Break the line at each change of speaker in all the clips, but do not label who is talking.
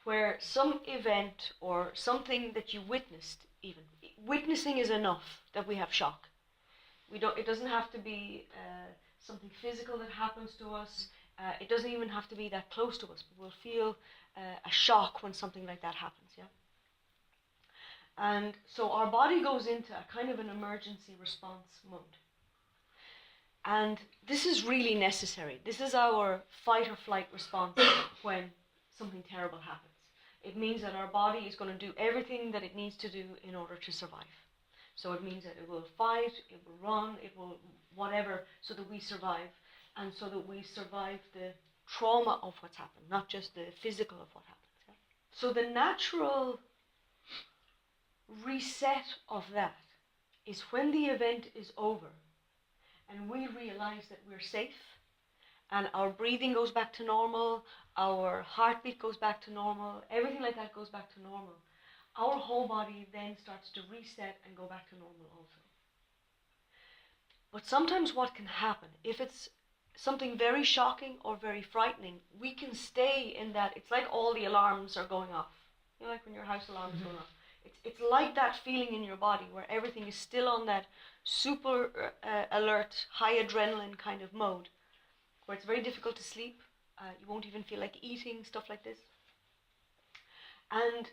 where some event or something that you witnessed, even witnessing is enough that we have shock. It doesn't have to be something physical that happens to us. It doesn't even have to be that close to us, but we'll feel a shock when something like that happens, yeah? And so our body goes into a kind of an emergency response mode. And this is really necessary. This is our fight or flight response when something terrible happens. It means that our body is going to do everything that it needs to do in order to survive. So it means that it will fight, it will run, it will whatever, so that we survive, and so that we survive the trauma of what's happened, not just the physical of what happens. Yeah? So the natural reset of that is when the event is over and we realize that we're safe and our breathing goes back to normal, our heartbeat goes back to normal, everything like that goes back to normal. Our whole body then starts to reset and go back to normal also. But sometimes what can happen, if it's something very shocking or very frightening, we can stay in that. It's like all the alarms are going off. You know, like when your house alarm is going off. It's like that feeling in your body where everything is still on that super alert, high adrenaline kind of mode, where it's very difficult to sleep. You won't even feel like eating, stuff like this. And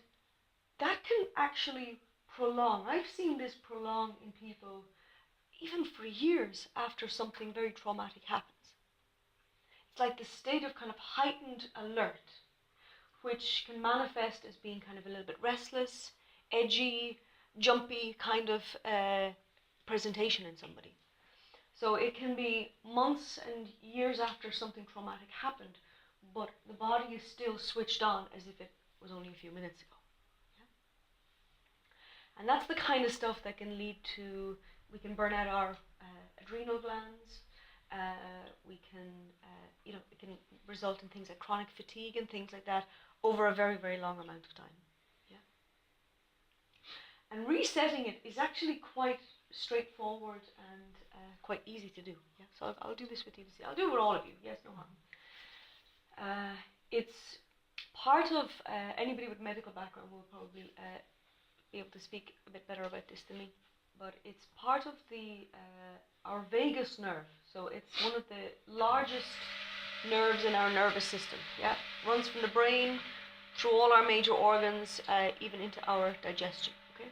that can actually prolong. I've seen this prolong in people even for years after something very traumatic happens. It's like the state of kind of heightened alert, which can manifest as being kind of a little bit restless, edgy, jumpy kind of presentation in somebody. So it can be months and years after something traumatic happened, but the body is still switched on as if it was only a few minutes ago. And that's the kind of stuff that can lead to, we can burn out our adrenal glands, we can, it can result in things like chronic fatigue and things like that over a very, very long amount of time. Yeah. And resetting it is actually quite straightforward and quite easy to do. Yeah. So I'll do this with you. I'll do it with all of you. Yes, no harm. It's part of anybody with medical background will probably be able to speak a bit better about this than me, but it's part of the our vagus nerve. So it's one of the largest nerves in our nervous system. Yeah, runs from the brain through all our major organs, even into our digestion. Okay,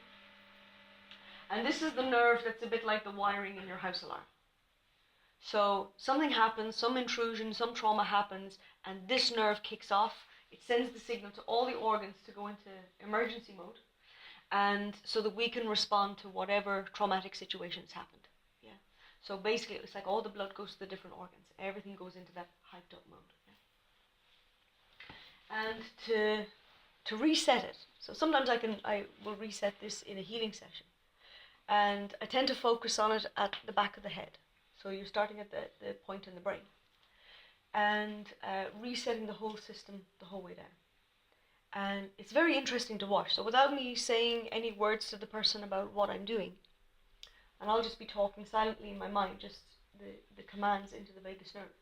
and this is the nerve that's a bit like the wiring in your house alarm. So something happens, some intrusion, some trauma happens, and this nerve kicks off. It sends the signal to all the organs to go into emergency mode, and so that we can respond to whatever traumatic situations happened. Yeah. So basically, it's like all the blood goes to the different organs. Everything goes into that hyped up mode. Yeah. And to reset it. So sometimes I will reset this in a healing session, and I tend to focus on it at the back of the head. So you're starting at the point in the brain, and resetting the whole system the whole way down. And it's very interesting to watch. So without me saying any words to the person about what I'm doing, and I'll just be talking silently in my mind, just the commands into the vagus nerve.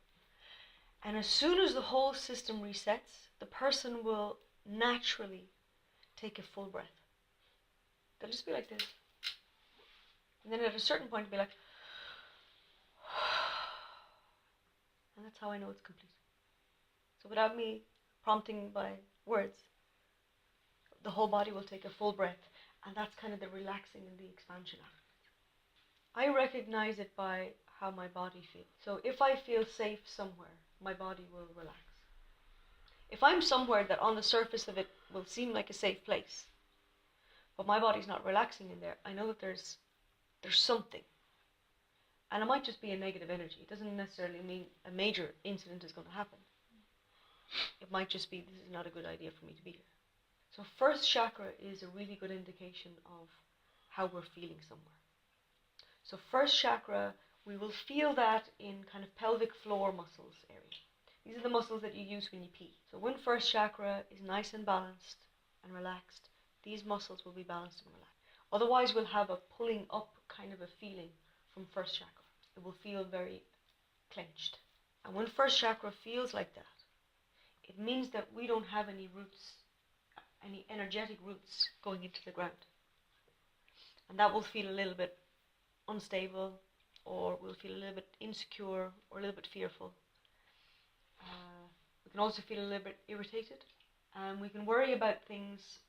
And as soon as the whole system resets, the person will naturally take a full breath. They'll just be like this. And then at a certain point, be like, and that's how I know it's complete. So without me prompting by words, the whole body will take a full breath, and that's kind of the relaxing and the expansion of it. I recognize it by how my body feels. So if I feel safe somewhere, my body will relax. If I'm somewhere that on the surface of it will seem like a safe place, but my body's not relaxing in there, I know that there's something. And it might just be a negative energy. It doesn't necessarily mean a major incident is going to happen. It might just be, this is not a good idea for me to be here. So first chakra is a really good indication of how we're feeling somewhere. So first chakra, we will feel that in kind of pelvic floor muscles area. These are the muscles that you use when you pee. So when first chakra is nice and balanced and relaxed, these muscles will be balanced and relaxed. Otherwise, we'll have a pulling up kind of a feeling from first chakra. It will feel very clenched. And when first chakra feels like that, it means that we don't have any roots any energetic roots going into the ground. And that will feel a little bit unstable, or we'll feel a little bit insecure or a little bit fearful. We can also feel a little bit irritated, and we can worry about things.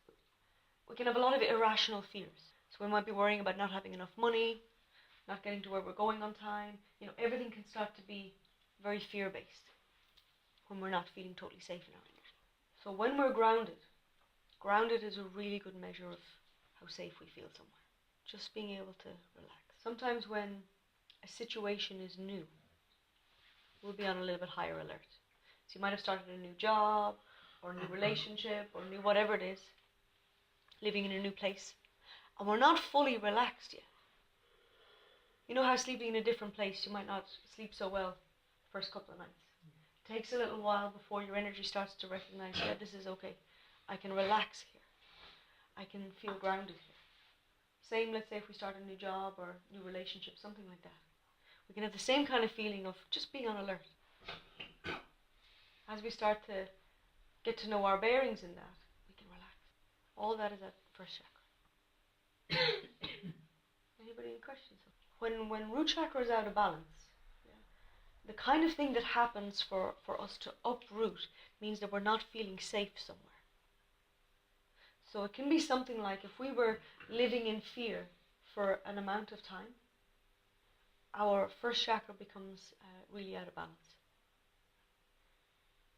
We can have a lot of irrational fears. So we might be worrying about not having enough money, not getting to where we're going on time. Everything can start to be very fear-based when we're not feeling totally safe in our energy. So when we're grounded is a really good measure of how safe we feel somewhere. Just being able to relax. Sometimes when a situation is new, we'll be on a little bit higher alert. So you might have started a new job, or a new relationship, or new whatever it is, living in a new place, and we're not fully relaxed yet. You know how sleeping in a different place, you might not sleep so well the first couple of nights. It takes a little while before your energy starts to recognize, yeah, this is okay. I can relax here. I can feel grounded here. Same, let's say if we start a new job or new relationship, something like that. We can have the same kind of feeling of just being on alert. As we start to get to know our bearings in that, we can relax. All that is at first chakra. Anybody any questions? When root chakra is out of balance, the kind of thing that happens for us to uproot means that we're not feeling safe somewhere. So it can be something like if we were living in fear for an amount of time, our first chakra becomes really out of balance.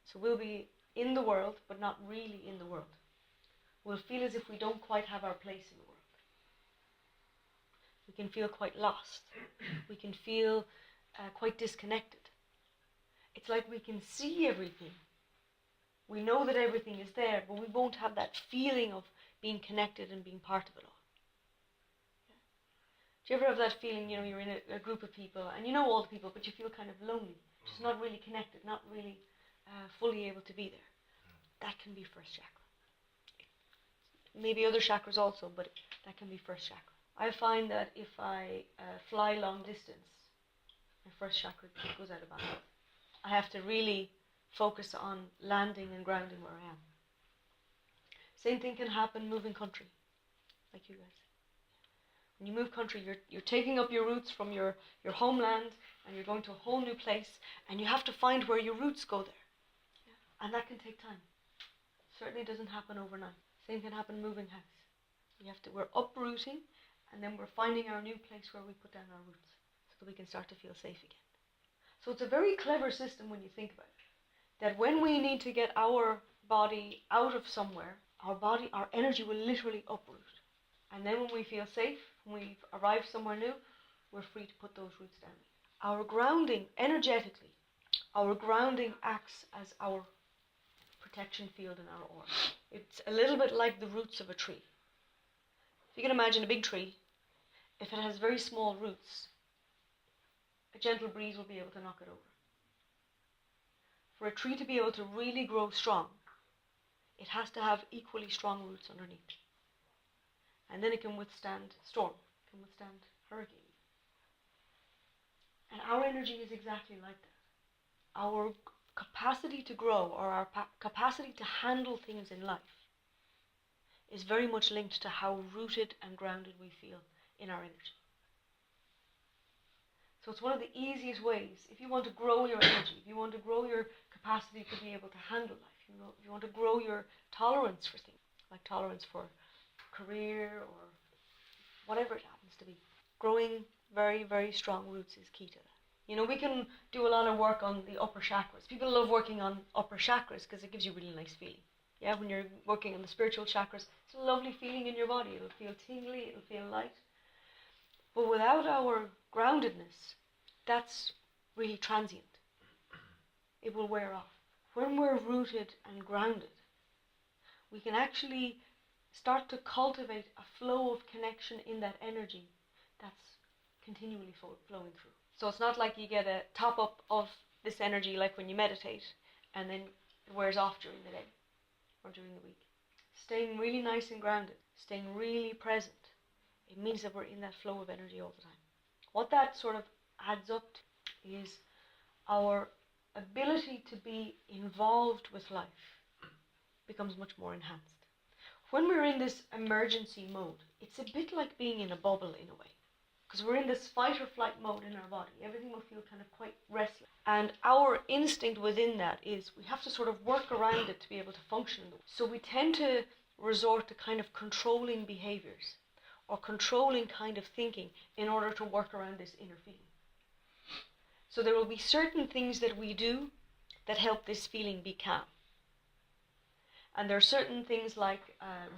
So we'll be in the world, but not really in the world. We'll feel as if we don't quite have our place in the world. We can feel quite lost. We can feel quite disconnected. It's like we can see everything. We know that everything is there, but we won't have that feeling of being connected and being part of it all. Yeah. Do you ever have that feeling, you're in a group of people, and you know all the people, but you feel kind of lonely, just not really connected, not really fully able to be there? That can be first chakra. Maybe other chakras also, but that can be first chakra. I find that if I fly long distance, my first chakra goes out of balance. I have to really focus on landing and grounding where I am. Same thing can happen moving country, like you guys. When you move country, you're taking up your roots from your homeland, and you're going to a whole new place, and you have to find where your roots go there. Yeah. And that can take time. Certainly doesn't happen overnight. Same can happen moving house. We're uprooting, and then we're finding our new place where we put down our roots, so that we can start to feel safe again. So it's a very clever system when you think about it. That when we need to get our body out of somewhere, our energy will literally uproot. And then when we feel safe, when we've arrived somewhere new, we're free to put those roots down. Our grounding, energetically, acts as our protection field in our aura. It's a little bit like the roots of a tree. If you can imagine a big tree, if it has very small roots, a gentle breeze will be able to knock it over. For a tree to be able to really grow strong, it has to have equally strong roots underneath. And then it can withstand storm, it can withstand hurricane. And our energy is exactly like that. Our capacity to grow, or our capacity to handle things in life, is very much linked to how rooted and grounded we feel in our energy. So it's one of the easiest ways, if you want to grow your energy, if you want to grow your capacity to be able to handle life, if you want to grow your tolerance for things, like tolerance for career or whatever it happens to be, growing very, very strong roots is key to that. We can do a lot of work on the upper chakras. People love working on upper chakras because it gives you a really nice feeling. Yeah, when you're working on the spiritual chakras, it's a lovely feeling in your body. It'll feel tingly, it'll feel light. But without our groundedness, that's really transient. It will wear off. When we're rooted and grounded, we can actually start to cultivate a flow of connection in that energy that's continually flowing through. So it's not like you get a top up of this energy like when you meditate and then it wears off during the day or during the week. Staying really nice and grounded, staying really present, it means that we're in that flow of energy all the time. What that sort of adds up to is our ability to be involved with life becomes much more enhanced. When we're in this emergency mode, it's a bit like being in a bubble in a way. Because we're in this fight or flight mode in our body. Everything will feel kind of quite restless. And our instinct within that is we have to sort of work around it to be able to function. So we tend to resort to kind of controlling behaviors or controlling kind of thinking in order to work around this inner feeling. So there will be certain things that we do that help this feeling be calm. And there are certain things like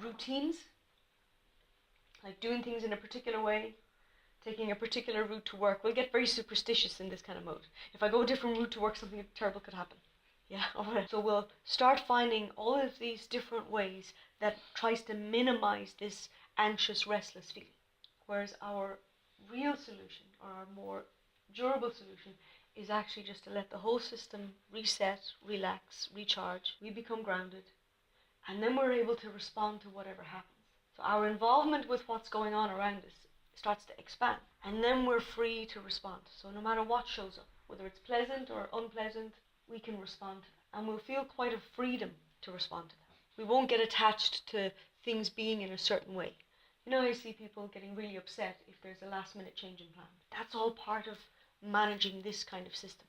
routines, like doing things in a particular way, taking a particular route to work. We'll get very superstitious in this kind of mode. If I go a different route to work, something terrible could happen. Yeah. So we'll start finding all of these different ways that tries to minimize this anxious, restless feeling. Whereas our real solution, or our more durable solution, is actually just to let the whole system reset, relax, recharge. We become grounded, and then we're able to respond to whatever happens. So our involvement with what's going on around us starts to expand, and then we're free to respond. So no matter what shows up, whether it's pleasant or unpleasant, we can respond to that, and we'll feel quite a freedom to respond to that. We won't get attached to things being in a certain way. You know, I see people getting really upset if there's a last minute change in plan. That's all part of managing this kind of system.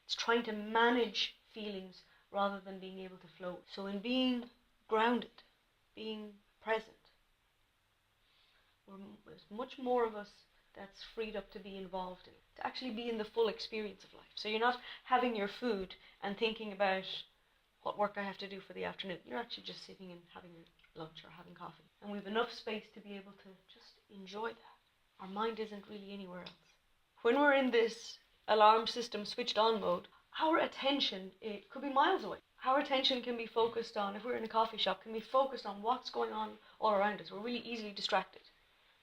It's trying to manage feelings rather than being able to flow. So in being grounded, being present, there's much more of us that's freed up to be involved in, to actually be in the full experience of life. So you're not having your food and thinking about what work I have to do for the afternoon. You're actually just sitting and having your lunch or having coffee. And we've enough space to be able to just enjoy that. Our mind isn't really anywhere else. When we're in this alarm system switched on mode, our attention, it could be miles away. Our attention can be focused on, if we're in a coffee shop, can be focused on what's going on all around us. We're really easily distracted.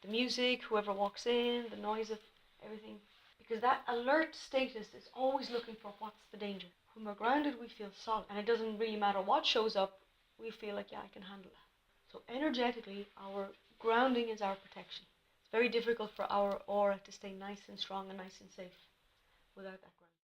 The music, whoever walks in, the noise of everything. Because that alert status is always looking for what's the danger. When we're grounded, we feel solid. And it doesn't really matter what shows up, we feel like, yeah, I can handle that. So energetically, our grounding is our protection. It's very difficult for our aura to stay nice and strong and nice and safe without that.